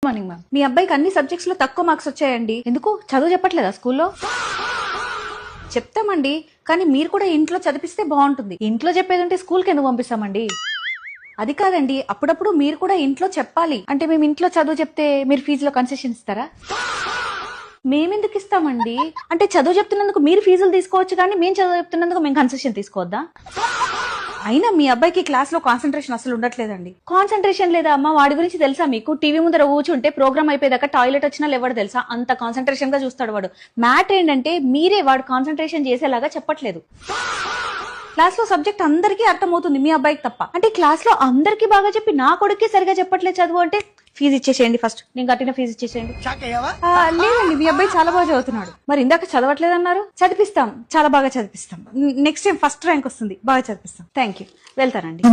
Morning ma'am. మీ అబ్బాయికి అన్ని subjects లో తక్కువ మార్క్స్ వచ్చాయండి. ఎందుకు చదువు చెప్పట్లేదా స్కూల్లో? చెప్తామండి, కానీ మీరు కూడా ఇంట్లో చదివిస్తే బాగుంటుంది. ఇంట్లో చెప్పేదంటే స్కూల్కి ఎందుకు పంపిస్తామండి? అది కాదండి, అప్పుడప్పుడు మీరు కూడా ఇంట్లో చెప్పాలి. అంటే మేము ఇంట్లో చదువు చెప్తే మీరు ఫీజులో కన్సెషన్ ఇస్తారా? మేమెందుకు ఇస్తామండి? అంటే చదువు చెప్తున్నందుకు మీరు ఫీజులు తీసుకోవచ్చు, కానీ మేము చదువు చెప్తున్నందుకు మేము కన్సెషన్ తీసుకోవద్దా? అయినా మీ అబ్బాయికి క్లాస్ లో కాన్సన్ట్రేషన్ అసలు ఉండట్లేదండి. కాన్సన్ట్రేషన్ లేదా అమ్మా? వాడి గురించి తెలుసా మీకు? టీవీ ముందర కూర్చుంటే ప్రోగ్రామ్ అయిపోయేదాకా టాయిలెట్ వచ్చినా లేవాడు తెలుసా? అంత కాన్సన్ట్రేషన్ గా చూస్తాడు వాడు. మ్యాటర్ ఏంటంటే మీరే వాడు కాన్సన్ట్రేషన్ చేసేలాగా చెప్పట్లేదు. క్లాస్ లో సబ్జెక్ట్ అందరికీ అర్థమవుతుంది, మీ అబ్బాయికి తప్ప. అంటే క్లాస్ లో అందరికీ బాగా చెప్పి నా కొడుక్కి సరిగా చెప్పట్లేదు చదువు అంటే ఫీజు ఇచ్చేసేయండి, ఫస్ట్ నేను కట్టిన ఫీజు ఇచ్చేసేయండి. లేదండి, మీ అబ్బాయి చాలా బాగా చదువుతున్నాడు. మరి ఇందాక చదవట్లేదు అన్నారు. చదివిస్తాం, చాలా బాగా చదివిస్తాం. నెక్స్ట్ టైం ఫస్ట్ ర్యాంక్ వస్తుంది, బాగా చదివిస్తాం. థ్యాంక్ యూ, వెళ్తానండి.